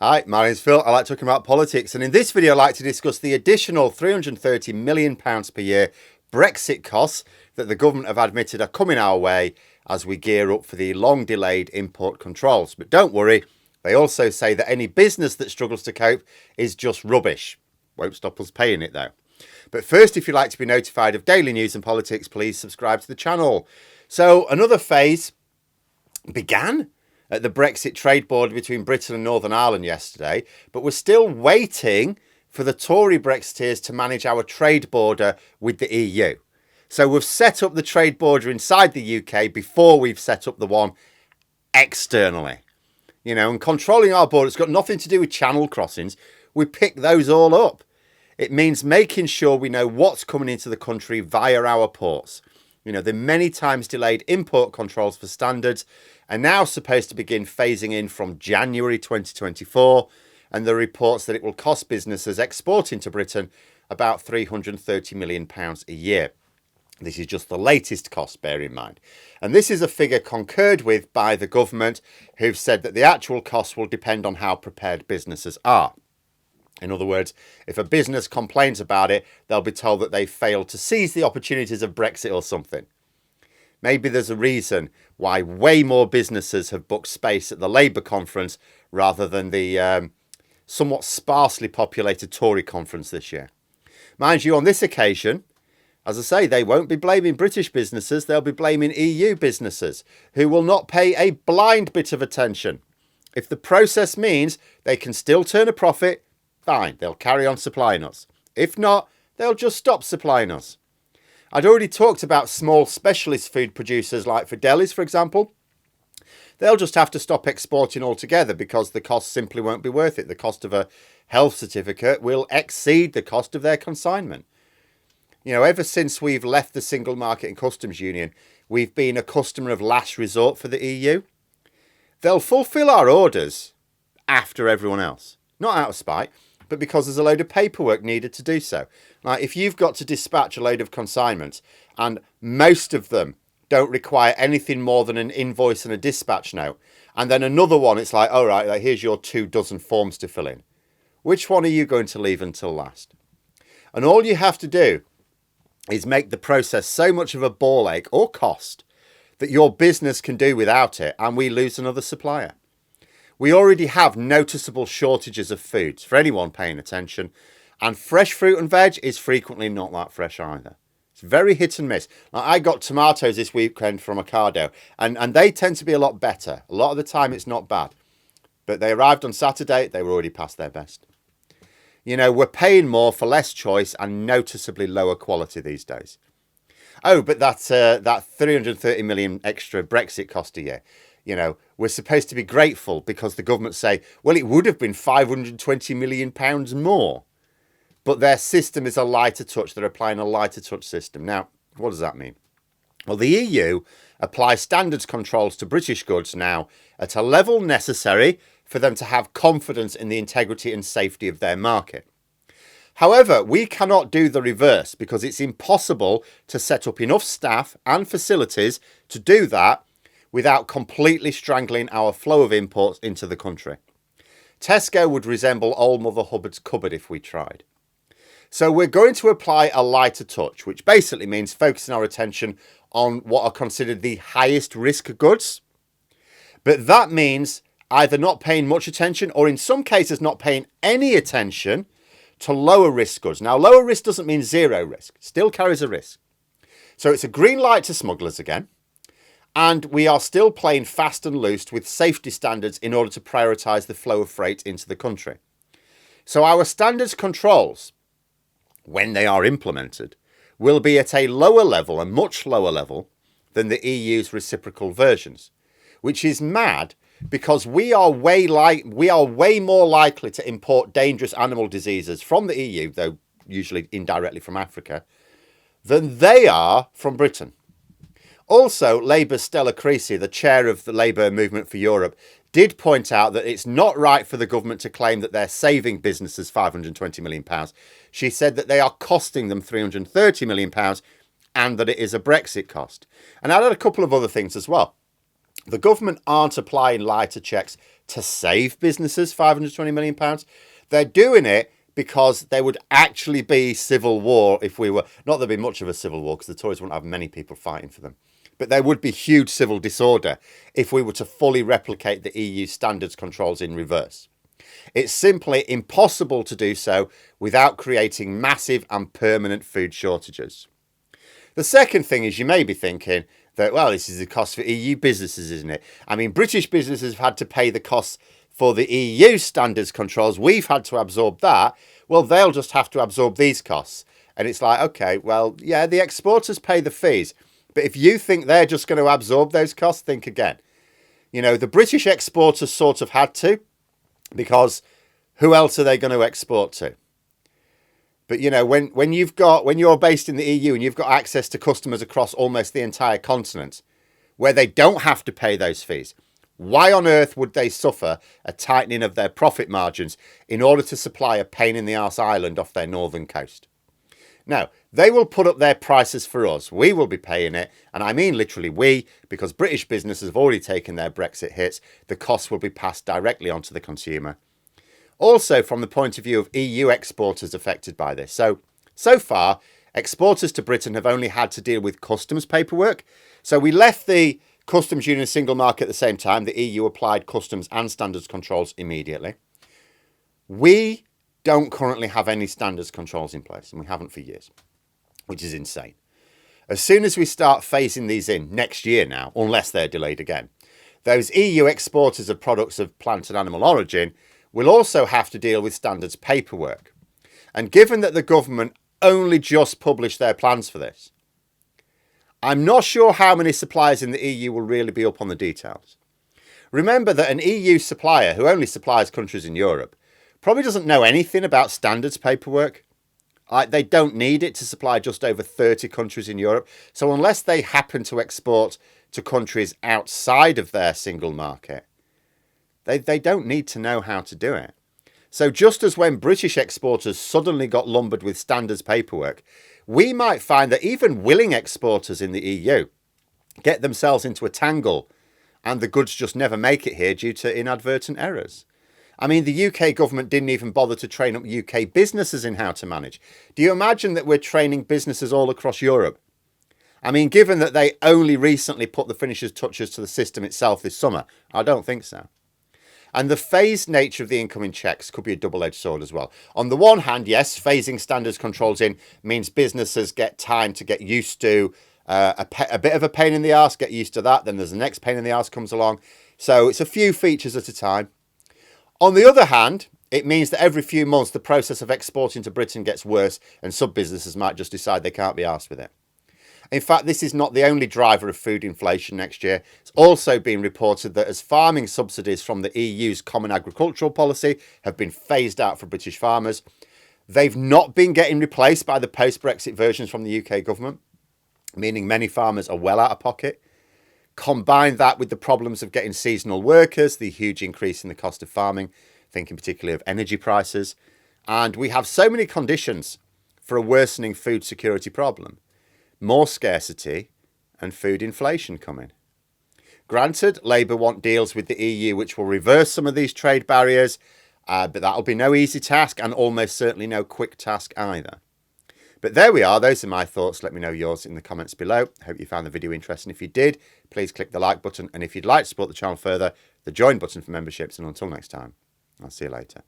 Hi, my name's Phil. I like talking about politics, and in this video, I'd like to discuss the additional £330 million per year Brexit costs that the government have admitted are coming our way as we gear up for the long delayed import controls. But don't worry, they also say that any business that struggles to cope is just rubbish. Won't stop us paying it though. But first, if you'd like to be notified of daily news and politics, please subscribe to the channel. So another phase began at the Brexit trade border between Britain and Northern Ireland yesterday, but we're still waiting for the Tory Brexiteers to manage our trade border with the EU. So we've set up the trade border inside the UK before we've set up the one externally. You know, and controlling our border, it's got nothing to do with channel crossings. We pick those all up. It means making sure we know what's coming into the country via our ports. You know, the many times delayed import controls for standards are now supposed to begin phasing in from January 2024, and the reports that it will cost businesses exporting to Britain about £330 million a year. This is just the latest cost, bear in mind. And this is a figure concurred with by the government, who've said that the actual cost will depend on how prepared businesses are. In other words, if a business complains about it, they'll be told that they failed to seize the opportunities of Brexit or something. Maybe there's a reason why way more businesses have booked space at the Labour conference rather than the somewhat sparsely populated Tory conference this year. Mind you, on this occasion, as I say, they won't be blaming British businesses, they'll be blaming EU businesses, who will not pay a blind bit of attention. If the process means they can still turn a profit, fine, they'll carry on supplying us. If not, they'll just stop supplying us. I'd already talked about small specialist food producers like Fidelis, for example. They'll just have to stop exporting altogether because the cost simply won't be worth it. The cost of a health certificate will exceed the cost of their consignment. You know, ever since we've left the Single Market and Customs Union, we've been a customer of last resort for the EU. They'll fulfil our orders after everyone else. Not out of spite, but because there's a load of paperwork needed to do so. Like if you've got to dispatch a load of consignments and most of them don't require anything more than an invoice and a dispatch note, and then another one, it's like, all right, here's your 24 forms to fill in. Which one are you going to leave until last? And all you have to do is make the process so much of a ball ache or cost that your business can do without it, and we lose another supplier. We already have noticeable shortages of foods for anyone paying attention, and fresh fruit and veg is frequently not that fresh either. It's very hit and miss. Like I got tomatoes this weekend from Ocado, and they tend to be a lot better. A lot of the time it's not bad. But they arrived on Saturday, they were already past their best. You know, we're paying more for less choice and noticeably lower quality these days. Oh, but that 330 million extra Brexit cost a year. You know, we're supposed to be grateful because the government say, well, it would have been £520 million more. But their system is a lighter touch. They're applying a lighter touch system. Now, what does that mean? Well, the EU applies standards controls to British goods now at a level necessary for them to have confidence in the integrity and safety of their market. However, we cannot do the reverse because it's impossible to set up enough staff and facilities to do that without completely strangling our flow of imports into the country. Tesco would resemble old Mother Hubbard's cupboard if we tried. So we're going to apply a lighter touch, which basically means focusing our attention on what are considered the highest risk goods. But that means either not paying much attention or in some cases not paying any attention to lower risk goods. Now, lower risk doesn't mean zero risk, still carries a risk. So it's a green light to smugglers again. And we are still playing fast and loose with safety standards in order to prioritise the flow of freight into the country. So our standards controls, when they are implemented, will be at a lower level, a much lower level, than the EU's reciprocal versions, which is mad because we are way more likely to import dangerous animal diseases from the EU, though usually indirectly from Africa, than they are from Britain. Also, Labour's Stella Creasy, the chair of the Labour Movement for Europe, did point out that it's not right for the government to claim that they're saving businesses £520 million. She said that they are costing them £330 million and that it is a Brexit cost. And I had a couple of other things as well. The government aren't applying lighter checks to save businesses £520 million. They're doing it because there would actually be civil war if we were, not there'd be much of a civil war because the Tories wouldn't have many people fighting for them, but there would be huge civil disorder if we were to fully replicate the EU standards controls in reverse. It's simply impossible to do so without creating massive and permanent food shortages. The second thing is, you may be thinking that, well, this is the cost for EU businesses, isn't it? I mean, British businesses have had to pay the costs for the EU standards controls. We've had to absorb that. Well, they'll just have to absorb these costs. And it's like, okay, well, yeah, the exporters pay the fees. But if you think they're just going to absorb those costs, think again. You know, the British exporters sort of had to, because who else are they going to export to? But, you know, when you're based in the EU and you've got access to customers across almost the entire continent where they don't have to pay those fees, why on earth would they suffer a tightening of their profit margins in order to supply a pain in the arse island off their northern coast? Now, they will put up their prices for us. We will be paying it. And I mean literally we, because British businesses have already taken their Brexit hits. The costs will be passed directly onto the consumer. Also, from the point of view of EU exporters affected by this. So far, exporters to Britain have only had to deal with customs paperwork. So we left the customs union single market at the same time. The EU applied customs and standards controls immediately. We don't currently have any standards controls in place, and we haven't for years, which is insane. As soon as we start phasing these in next year now, unless they're delayed again, those EU exporters of products of plant and animal origin will also have to deal with standards paperwork. And given that the government only just published their plans for this, I'm not sure how many suppliers in the EU will really be up on the details. Remember that an EU supplier who only supplies countries in Europe probably doesn't know anything about standards paperwork. They don't need it to supply just over 30 countries in Europe. So unless they happen to export to countries outside of their single market, they don't need to know how to do it. So just as when British exporters suddenly got lumbered with standards paperwork, we might find that even willing exporters in the EU get themselves into a tangle and the goods just never make it here due to inadvertent errors. I mean, the UK government didn't even bother to train up UK businesses in how to manage. Do you imagine that we're training businesses all across Europe? I mean, given that they only recently put the finishing touches to the system itself this summer, I don't think so. And the phased nature of the incoming checks could be a double-edged sword as well. On the one hand, yes, phasing standards controls in means businesses get time to get used to a bit of a pain in the arse, get used to that. Then there's the next pain in the arse comes along. So it's a few features at a time. On the other hand, it means that every few months the process of exporting to Britain gets worse and some businesses might just decide they can't be arsed with it. In fact, this is not the only driver of food inflation next year. It's also been reported that as farming subsidies from the EU's Common Agricultural Policy have been phased out for British farmers, they've not been getting replaced by the post-Brexit versions from the UK government, meaning many farmers are well out of pocket. Combine that with the problems of getting seasonal workers, the huge increase in the cost of farming, thinking particularly of energy prices, and we have so many conditions for a worsening food security problem. More scarcity and food inflation coming. Granted, Labour want deals with the EU which will reverse some of these trade barriers, but that'll be no easy task and almost certainly no quick task either. But there we are. Those are my thoughts. Let me know yours in the comments below. Hope you found the video interesting. If you did, please click the like button. And if you'd like to support the channel further, the join button for memberships. And until next time, I'll see you later.